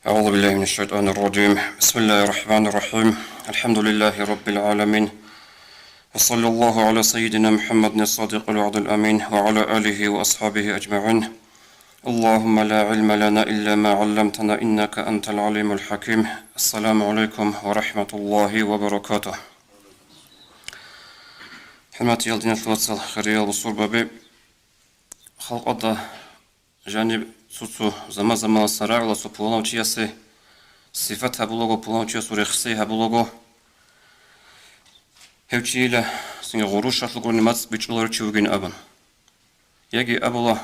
أعوذ بالله من الشيطان الرجيم. بسم الله الرحمن الرحيم. الحمد لله رب العالمين، وصلى الله على سيدنا محمد الصادق الوعد الأمين وعلى آله وأصحابه أجمعين. اللهم لا علم لنا إلا ما علمتنا إنك أنت العليم الحكيم. السلام عليكم ورحمة الله وبركاته. حرمات يالدين الثلاثة خيرية الصور بابي خلق أدا جانب سوسو زما سراع لسو بولانو چياسي صفات هبولوغو بولانو چياسو رخصي هبولوغو هوچيلا سنگ غروش شاتلوغو نماز بيچولار چوغين أبن يجي أبولا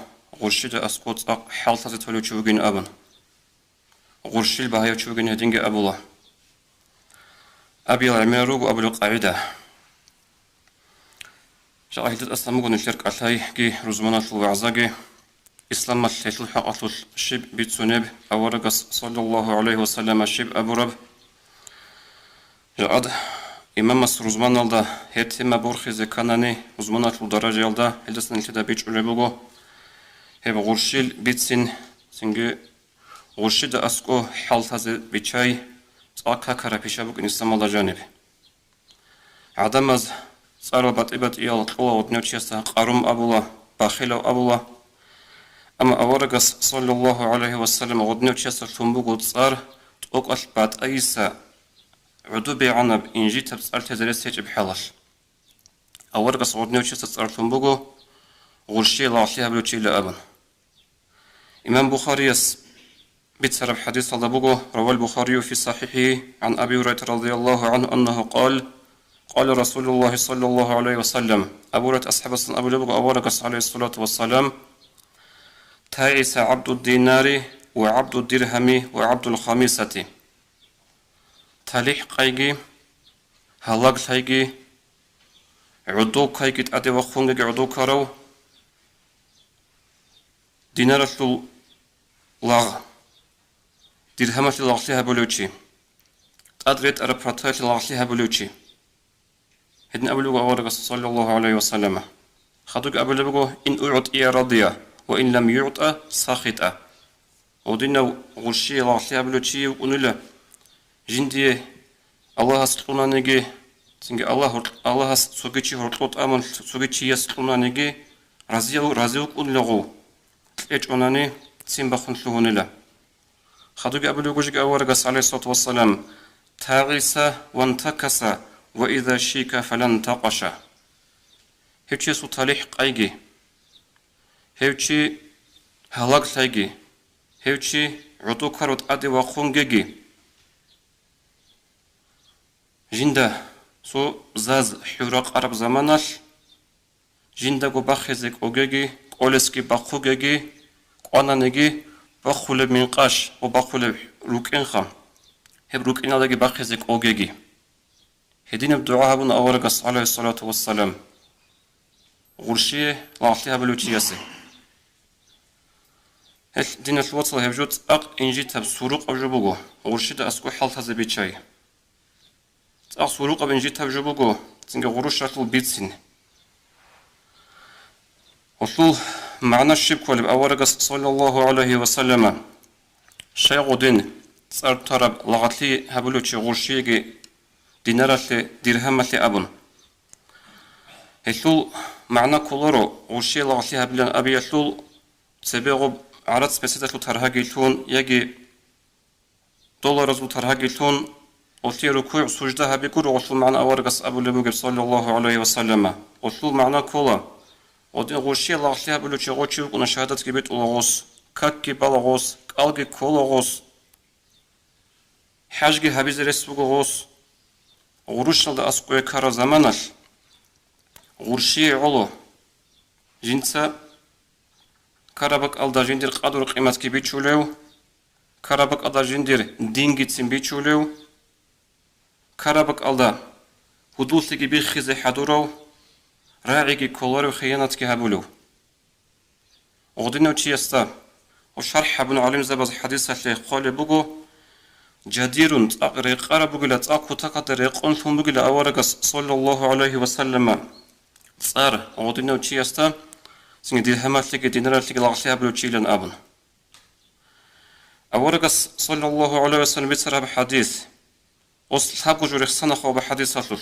غرشيد أسقوط حالتازي تولو چوغين أبن غرشيل بهايو چوغين هدينگ أبولا أبي العميروغو أبو القاعدة شاهدت أسلاموغو نشترك أتاي جي رزمانات الوعزاقي إسلام التيتل حقاتل شب بيتسونيب أورغس صلى الله عليه وسلم شب أبورب جاد إمام رزمان الدا هتما بورخي زكاناني رزمانات الدرجة الدا هلسن التدا بيج أولبوغو هب غرشيل بيتسين سنجي غرشيد أسكو حالتاز بيچاي ساكا كارابيشابوك إسلام الله جانب عدمز صارو باتيبات إيال قوة ودنوچيستا قارم أبولا باخيلو أبولا أما أورغس صلى الله عليه وسلم غدنو تشسر ثمبوغو تصار تقوقل بات أيسا عدوبي عنب إنجي تبسأل تزريس سيج بحلال أورغس غدنو تشسر تصار ثمبوغو غرشي لعصيها بلوشي لأبن إمام بخاري بيتسرب حديث الله روى البخاري في صحيحه عن أبي هريرة رضي الله عنه أنه قال رسول الله صلى الله عليه وسلم أبو هريرة أصحاب السنة أبو لبوغو أورغس عليه الصلاة والسلام تائس عبد الدينار وعبد الدرهم وعبد الخميسة تليح قيجي هلاك تايجي عدو قيجي تأدي وخونجي عدو كارو دينار لاغ درهم لاغليها بلوشي تأدريت أربعتها لاغليها بلوشي هدن أبلغو أورغس صلى الله عليه وسلم خدوك أبلغو إن أعطي رضيه وإن لم يعطى ساخط ودينا غشي لاخليها بلوشي ونلا جندي الله سطونا نجي سنجي الله سوغيتشي هرطوط أمن سوغيتشي يسطونا نجي رازيوك ونلغو تليج وناني تسين بخن لهونلا خدوك أبلغوشك أورغس عليه الصلاة والسلام تاغيس وانتكس وإذا شيك فلن تقش هيتشي سو تاليح قايجي هيوچي هلاك ثايجي هيوچي عطو كاروت أدي وخونجي جندا سو زاز حراق عرب زمانال جندا go بخزك اوجي قولسكي بخوجي قانانجي بخول منقاش وبخول روكين خام هب روكين على بخزك اوجي هدين الدعاء بن أورغس عليه الصلاة والسلام غرشي لاعطيها بلوتياسي دين الوصل هبجوت أق إنجي تب سروق أجبوجو غرشيد أسكو حال تزبي شيء أق سروق بإنجي تب جبوجو تنج غروش رتل بيتسين وصل معنا الشبك والأورقس صلى الله عليه وسلم شيء غدين صار ترب لغتلي هبلوتشي غرشيجي دينارتلي درهمتلي أبن هلول معنا كولورو غرشي لغتلي هبلان أبي يلول سبيغو عرض سبيسيتات ترهاجيلتون يجي دولار زو ترهاجيلتون وفي ركوع سجدها بيقول وصل معنا أورغس أبو لبوغ صلى الله عليه وسلم وصل معنا كولا ودين غوشي الله عليها بلوشي غوشي وكنا شهادات كبيت أولغوس كاكي بالغوس كالغي كولغوس حاجي هبيز رسبوغوس غروش نالدا أسقوي كارا زمانال غرشي علو جنسا كارابك ألدا جندير قادر قيمت كي بيچوليو كارابك ألدا جندير دينجيتسين بيچوليو كارابك ألدا هدوثي بيخيزي حدورو راعيكي كولارو خيانات كي هبولو غدينو تشيستا وشرح ابن عليم زبز حديثة اللي قال بوغو جديرون تقري قاربوغ لا تاكو تقدر يقون ثمبوغ لا أورغس صلى الله عليه وسلم صار غدينو تشيستا سنجي دي هماتلك ديناراتلك لاغسيها بلوشيلن أبن أورقس صلى الله عليه وسلم بيتسرى بحديث أصل حقو جوريخ سنخو بحديث أطلول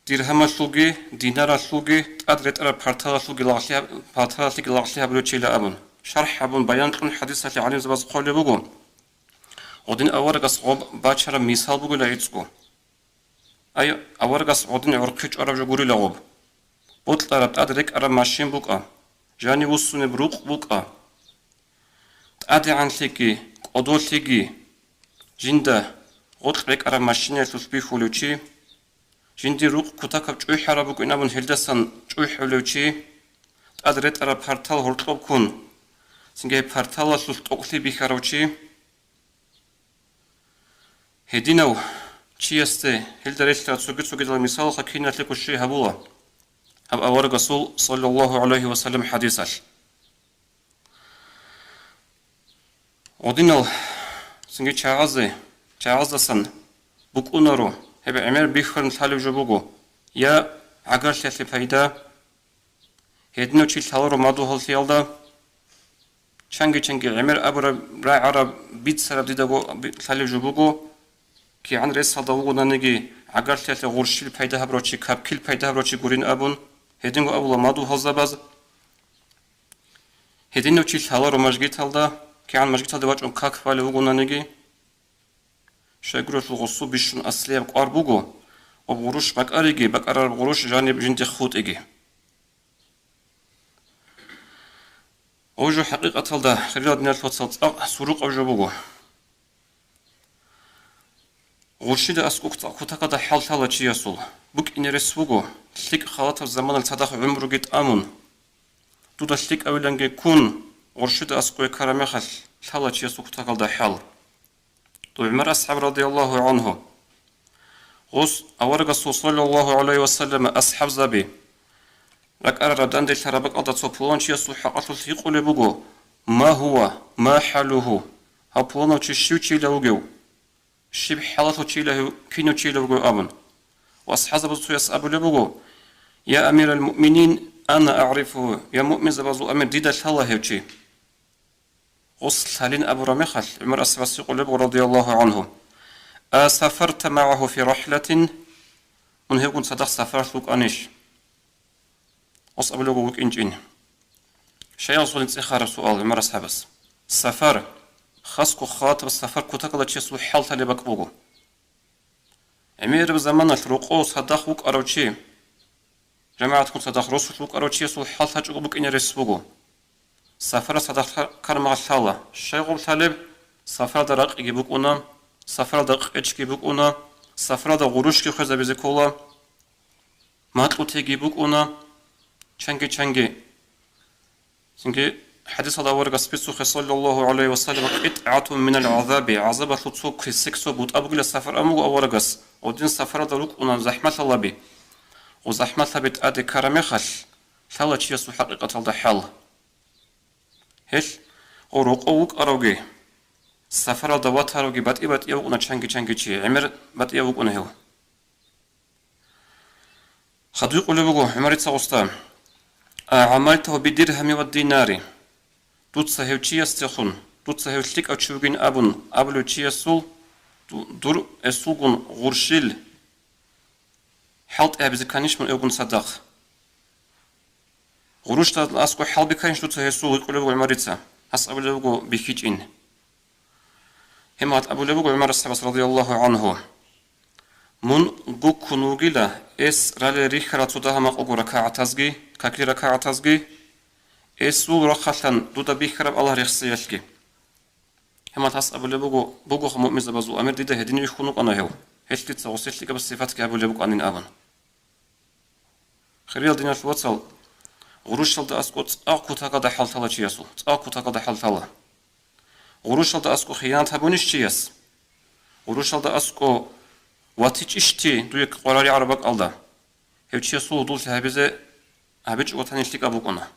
درهم شلوغي دينار شلوغي أدريت أرى بارتال شلوغي لاغليها بلوتشيلا أبون شرح أبون بيان كن حديثة لعلم زباز قولي بغو ودين أورقس غوب باشر مثال بغو لايتسكو أي أورقس ودين عرقيج أرى جغوري لغوب بوتل أرى أدريك أرى ماشين بوكا جاني وصوني بروق بوكا أدي عن ثيكي قدول ثيكي جندا غوتلبك أرى ماشين يسوسبي فولوشي جندي روق كتاكب جوي حرابوك إنابون هلدسان جوي حولوشي أدريت أرى بارتال هرطلوب كون سنجي بارتال سوس تقلي بيخاروشي هدينو چيستي هلدريش لا تسوغي دل مثال خكينا تلكو الشي هبولا هب أورق رسول صلى الله عليه وسلم حديثاش ودينو سنجي چاغازدسان بوك أونارو هب عمر بيخرن تالب جبوغو يا عقاش يتلي فايدا هدينو چي تالورو مادو هل فيالدا چنگي عمر أبرا راي عرب بيت سرب ديداغو تالب جبوغو كي عن رئيس صدوغو نانيجي عقاش يتلي غورشيل فايدا هبروشي كابكيل فايدا هبروشي قورين أبون هدينو أبولا مادو هل زباز هدينو چي تالورو مجگي تالدا كي عن مجگي تالدا واجون كاك فالي وغو نانيجي شايقروش الغصو بيشون أصلية بقار بوغو وبغروش بقاريجي بقارار بغروش جانب جنتي خوت إيجي أوجو حقيقة تالدا خلال دنيا الفوت سروق أوجو بوغو غرشيدا أسكوك كتاكا دا حال تالا چي يسول بوك إنرس بوغو تلك خالات الزمان التداخ عمرو جيت آمون دودا تلك أولانجي كون غرشيدا أسكوي كراميخل تالا چي يسول كتاكا دا حال عمر أصحاب رضي الله عنه غص أورق صلى الله عليه وسلم أصحاب زبي لك أرى ردان دي ترابك أضا تصبولان چي يسو حقاتو ثيقو لبوغو ما هو ما حاله ها بولانو چي شو چي لوغو شب حالاتو چي له كينو چي لوغو أبن وأصحاب زبزو يسأبو لبوغو يا أمير المؤمنين أنا أعرفه يا مؤمن زبزو أمير ديدا الله هوچي غص حالين أبو رميخل عمر أسفاسيق لبغ رضي الله عنه سافرت معه في رحلة من هيكون صدق سافرت لك أنيش غص أبو لغو وك إنجين شيء أصول انتخار سؤال عمر أسحبس سفر خاصكو خاطب السفر كتاكلا تشيسو حالتا لبك بوغو عمير بزمان الرقو صدق وك أروشي جماعتكم صدق رسول وك أروشي سو حالتا جوغو بك إني رس بوغو سفر صدق كرمغ الثالة شيغو طالب سفر درق يجيبوك أنا سفر دق إيش يجيبوك أنا سفر دا غروش كي خزا بزكولا ماتلو تيجيبوك أنا چنگي سنجي حديث هذا ورقة سبيسو صلى الله عليه وسلم قطعة من العذاب عذاب تطسوك سكسو بوت أبو السفر أمو أورقس ودين سفر دلوك أنا زحمة الله بي وزحمة بيت أدي كرمخل ثالة يسو حقيقة الضحال هش أوروق أوك أروجي سفر دوات أروجي بات يوقنا چنگي چي عمر بات يوقنا هو خدوي قولي بقو عمر يتساقستا عملته بدرهم والدينار دوت سهو چي يستخون دوت سهو تلك أو چوغين أبلو چي يسول دور أسوغن غرشيل حالت أبزكانيش من أوغن صدق غروش تا أسكو حال بكانش دوت سهو قولي بقو عمر يتسا هس أبو لبقو بيكيج إن همات أبو لبقو عمر الصحابة رضي الله عنه من قو كنوغيلا إس رالي ريخ راتودا هماق أقو ركاعتازغي كاكلي ركاعتازغي إسو رخلان دودا بيخرب الله ريخسي يشكي همات هس أبو لبقو خمو ميزا بازو أمير ديدا هديني يخونوك أنا هو هيش تيتسا وصيش لك بالصفات أبو لبقو أنين آبان خريال دينا الواتسال غروش دا أسكو تأكو تاقا حالتالا چياسو تأكو تاقا حالتالا غروش دا أسكو خيانت هبونيش چياس غروش دا أسكو واتيش اشتي دويك قراري عربك ألدا هيو چياسو دول تهبيزي هبيج وطانيش لك أبوك أنا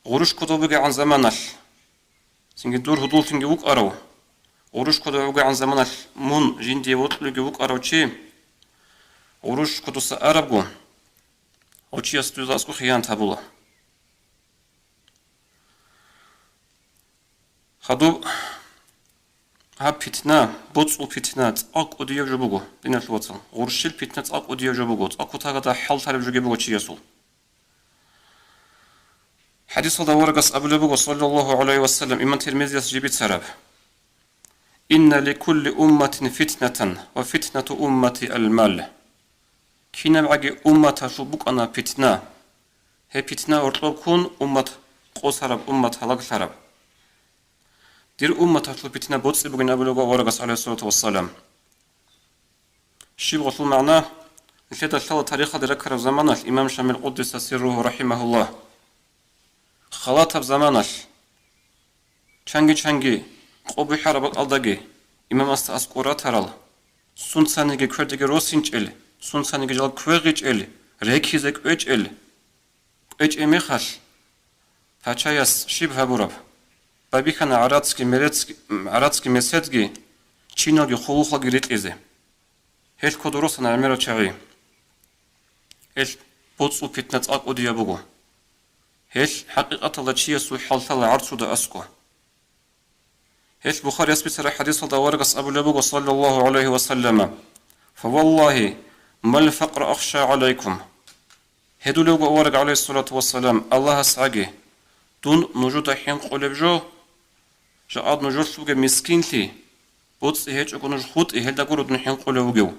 غروش كدو بيجي عن زمانش سنجي دور هدول تنجي وك أرو غروش كدو بيجي عن زمانش من جندي وطلقي وك أرو چي غروش كدو سأربو وچی است دوز اسکو خیانت هبولا خدو ها فتنة بوتس فتنة أق أديه جبوجو دينا الوطن غرشيل فتنة أق أديه جبوجو أق تاغدا حل تعرف جبوجو تشي يسول حديث هذا ورقص أبو لبوجو صلى الله عليه وسلم إمام ترمذي جبت سراب إن لكل أمة فتنة وفتنة أمة المال كنا بعجي أمة شبوك أنا فتنة هي فتنة أرطبكون أمة قصرب أمة هلاك سرب دير أمة شو فتنة بوتس بقين أبو لبوجو ورقص عليه الصلاة والسلام شيء غصو معناه لكذا الله تاريخ ذكر زمانه الإمام شامل قدس سره رحمه الله خلاطة بزمانه چنگی قوبی حرب الداگی امام است از قرات هرال سونسانگی کردگی روسینچل سونسانگی جال کویچل رکیزک اچل اچ امیخال پچایس شیب هبورب بابی خان عراتسکی مسدگی چیناگی خلوخا گریتلیزه هل کدروس نعمرو چاگی هل بوتسو فتنت اق اودیا بگو هل حقیقت الله چیسو حالت الله عرضو دا اسکو هيش بخاري يثبت حديث ورقص أبو لبوغ صلى الله عليه وسلم فوالله ما الفقر أخشى عليكم هدو لوغ ورق عليه الصلاة والسلام الله سعجي دون نجود حين قلب جو جاءد نجود سوغ مسكين لي بوتس هيج أكو نجخوت إهل دا قرد نحين قلب جو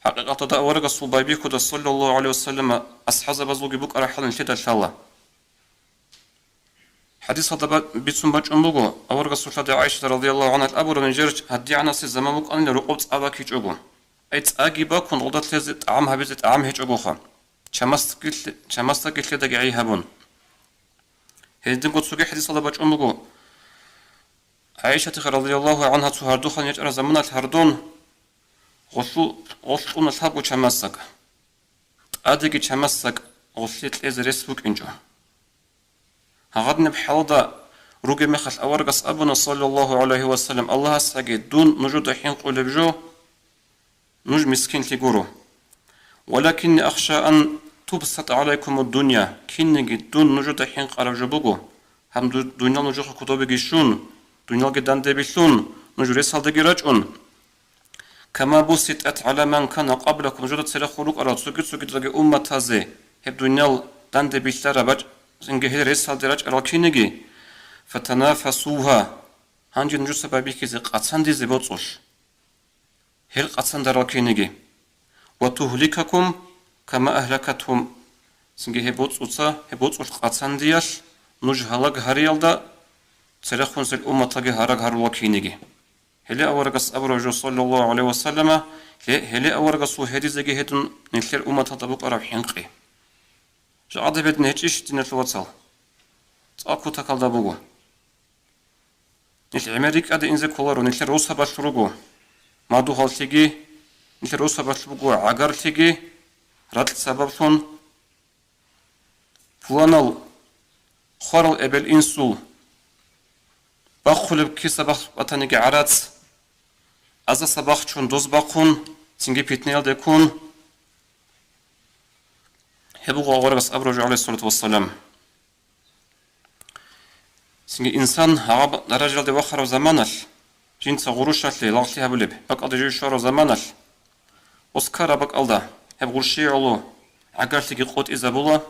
حقيقة دا ورقص صبايبي كده صلى الله عليه وسلم أصحاب بزوغي بوك أرحل انشد الله حديث هذا بيتسم باج أمبوغو أورغ السلطة عائشة رضي الله عنها الأبور من جرج هدي عنا سي زمامك أن لرقوبت أباك هيج أغو أيت أجي باكون غلطة لزت عامها بزت عام هيج أغوخا شماستا قلت لدى عي هبون هيدن قد سوغي حديث هذا باج أمبوغو عائشة رضي الله عنها تهردوخا يجرى زمانا الهردون غسلون الهابو شماسك أدقي شماسك غسلت لإزريس بوك إنجو هغدنا بحالة روجي مخل أورقص أبونا صلى الله عليه وسلم الله ساقي دون نجود حين قلب جو نج مسكين تيقولوا ولكني أخشى أن تبسط عليكم الدنيا كيني دون نجود حين قرب جبوغو هم دنيا نجوخ كتوبي شون دنيا قدان دبيشون نجو رسال دقي رجعون كما بسطت على من كان قبلكم جودة سيرا خلوق أراد سوكي دقي أمة تازي هب دنيا دان دبيشتر ربج سنجهل رسال درج أراكينجي فتنافسوها هنجي نجو سببي كذا قطعن دي زبوتوش هل قطعن دراكينجي وتهلككم كما أهلكتهم سنجه هبوتوش قطعن دياش نج هلاك هريالدا ترخون سل أمة تلاقي هراك هرواكينجي هل أورقص أبرج صلى الله عليه وسلم هل أورقص هدي زجي هدن نثير أمة تطبق أراب حنقي جاء بدنا هيش تنا الوصل أكو تكالدا بوجو نحن أمريكا أدي إنزل كولارو نحن روسا باشروجو ما دو هالتيجي نحن روسا باشروجو عقار تيجي راتل سببون فلانال خارل أبل إنسول بخلب كي سبخ بتنيجي عرات أزا سبخ شون دوز باقون تنجي بيتنيل دكون هبوغا ورقص أبرج عليه الصلاة والسلام سنجي إنسان هغاب درجة دي وخر زمانش جنس غروشة لي لاغتي هبوليب بك أدي جيشار زمانش أسكارا بك ألدا هب غرشي علو عقارتي قوت إذا بولا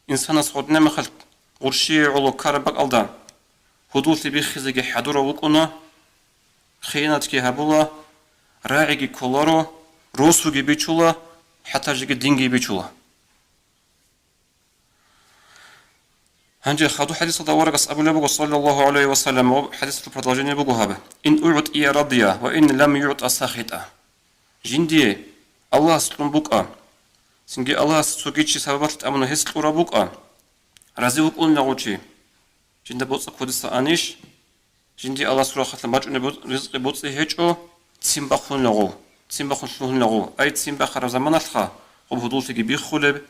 إنسان صعود نمخل غرشي علو كارا بك ألدا هدوثي بيخيزي حدورا وكونا خيانتكي هبولا راعيكي كولارو روسوكي بيشولا حتى جيكي دينجي بيشولا هنجي خدو حديث ورقص أبو لبوغ صلى الله عليه وسلم حديث البرطاجيني بوغو هذا إن أعط إيا رضيا وإن لم يعط أساخطا جندي الله سلم بوكا سنجي الله سوكيتشي سببات أمنو هسلورا بوكا رازي وكون لغوشي جند بوصا كودسا أنيش جندي الله سورا خطل ماجون رزق بوصي هيجو تسيمباخون لغو تسيمباخون شلون لغو أي تسيمباخر زمان الخا غب هدولتي بيخولب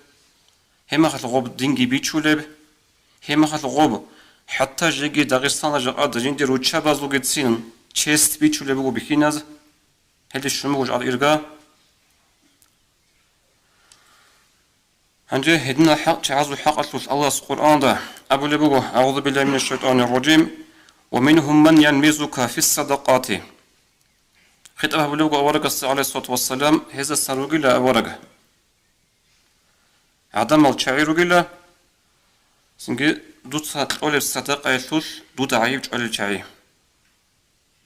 هما خطل غب دينجي بيشولب هما خاطر غوب حتى جيجي داغستان جاء جندي روتشا بازلو جتسين تشيست بيتشو لبو بخيناز هل الشموج على إرجاء هنجي هدنا حق تعزو حق الله القرآن ده أبو لبو أعوذ بالله من الشيطان الرجيم ومنهم من ينمزك في الصدقات خطأ بلوغ أورق عليه الصلاة والسلام هذا السروق لا أورق عدم الشعير قيل سنجي دوت ساتقول الصدقة يثوث دوت عيب على الشعير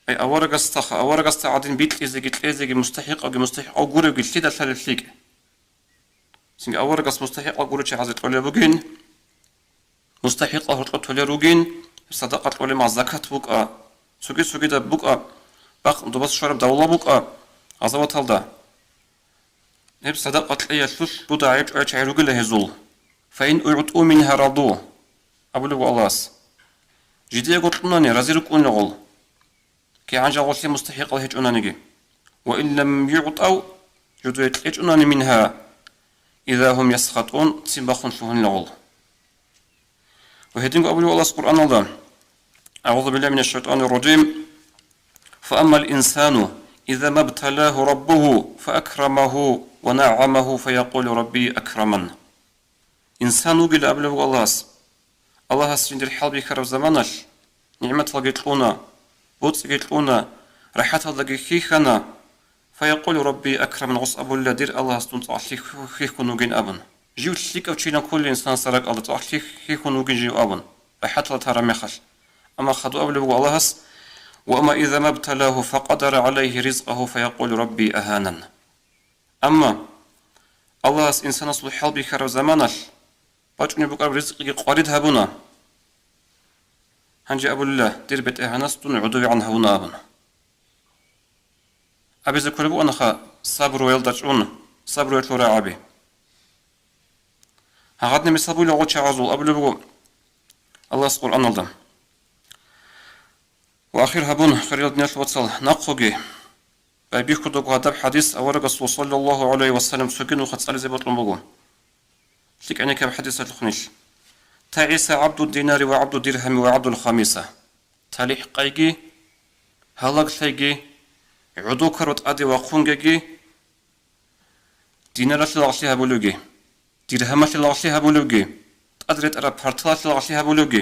أي أورق استخ أورق استعادين بيت إزاي مستحق أو مستحق أو جوري قلت لي ثالث ليك سنجي أورق مستحق أو جوري شيء على بوجين مستحق أو هرطة ولا روجين صدقة ولا مع زكاة بقى سوقي ده بقى بق دوبس شرب دولة بقى عزوات هالدا نب صدقة أي ثلث بودا عيب أرجع رجل هزول فإن أعطوا منها رضوا أقول له الله جدي قلت لنا رزيرك أنغول كي عن جالس مستحق هيج أنانيجي وإن لم يعطوا جدويت هيج أناني منها إذا هم يسخطون تسبخون فيهن لغول وهدين أقول الله القرآن الله أعوذ بالله من الشيطان الرجيم فأما الإنسان إذا ما ابتلاه ربه فأكرمه ونعمه فيقول ربي أكرمن إنسان قل أبلغ الله سجند الحال بكرب زمانش نعمة لقيتلونا بوت لقيتلونا رحت لقيتلونا فيقول ربي أكرمن غص أبو اللدير الله استنطع خيخ نوجين أبن جيوت لك أوتشينا كل إنسان سرق الله تعالى خيخ نوجين جيو أبن رحت لترى مخش أما خدوا أبلغ الله وأما إذا ما ابتلاه فقدر عليه رزقه فيقول ربي أهانن أما الله إنسان أصل حال بكرب زمانش باجني بقى رزقي قارد هبونا هنجي أبو الله دير بيت إهانس دون عدو عن هونا أبن أبي ذكر بو أنا صبر ويلدجون صبر ويتلورا عبي هغادني مسابو لغو تشعزول أبو لبو الله سقول أنا الدم وآخر هبون خريط نيات الوصل نقوغي بيخو دوغو هدب حديث أورق صلى الله عليه وسلم سكين وخطسالي زي بطلن بغو لك أنك بحديث الخنيش تعيس عبد الدينار وعبد الدرهم وعبد الخميسة تاليح قيجي هلاك ثيجي عدو كروت أدي وقونجي دينارات لغسيها بلوغي درهمات لغسيها بلوغي أدريت أرى بارتلات لغسيها بلوغي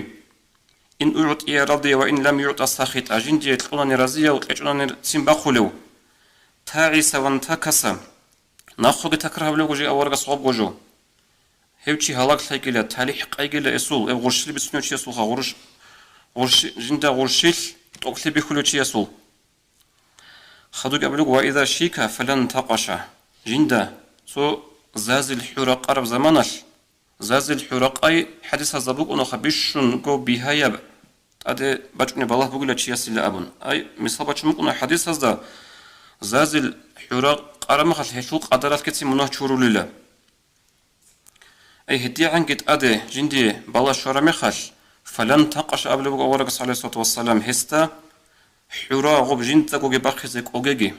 إن أعطي رضي وإن لم يعطى ساخط أجندي يتلقونني رزية وتأجونني سنباخولو تعيس وانتكس ناخوغي تكره بلوغي أورغ صعب وجو هيوتشي هلاك ثيجي تاليح قيجي لأسول غرشي بسنوتشي يسول غرش جندا غرشيل توقتي بخلوتشي يسول خدوك أبلغ وإذا شيك فلن تقش جندا سو زازل الحرق قرب زمانش زازل الحرق أي حديث الزبوك أنو خبيشن قو بيهايب أدي بجني بالله بقول لك شيء سلا أبن أي مثال بجمع أنو حديث هذا زازل الحرق قرب مخل هشوق قدرات كتير منه شورو لله أي هدي عنك أدي جندي بالله شورا مخل فلن تقش أبلغ أورق صلى الله عليه وسلم هستا حورا غوب جنتا غوغي باخيزك اوغيغي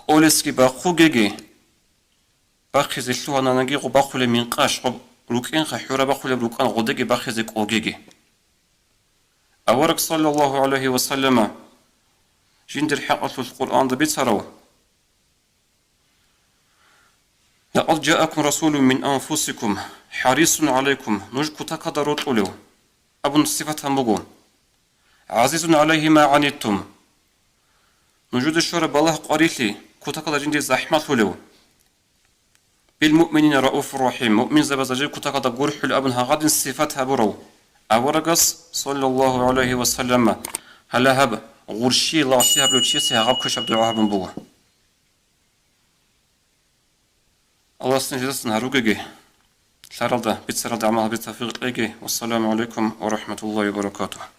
قولسكي باخوغيغي باخيز شلونا نغي غو باخول منقاش غوب روكين خ حورا باخول روكان غودغي باخيزك اوغيغي اورك صلى الله عليه وسلم جندر حق في القران ده بيتسرو لقد جاءكم رسول من انفسكم حريص عليكم نجكو تقدروا طولو ابن صفه مغو عزيز عليه ما عنتم نجود الشرب الله قريتلي كتاكا جندي زحمة له بالمؤمنين رؤوف رحيم مؤمن زبزجي كتاكا غورح الابن هغاد صفاتها برو اورغس صلى الله عليه وسلم هلا هب غورشي الله سيها بلو تشيسي هغاب كشب دعاها بنبوه الله سنجلس نهاروغي سارالدا بيتسارالدا عمال بيتفيق والسلام عليكم ورحمة الله وبركاته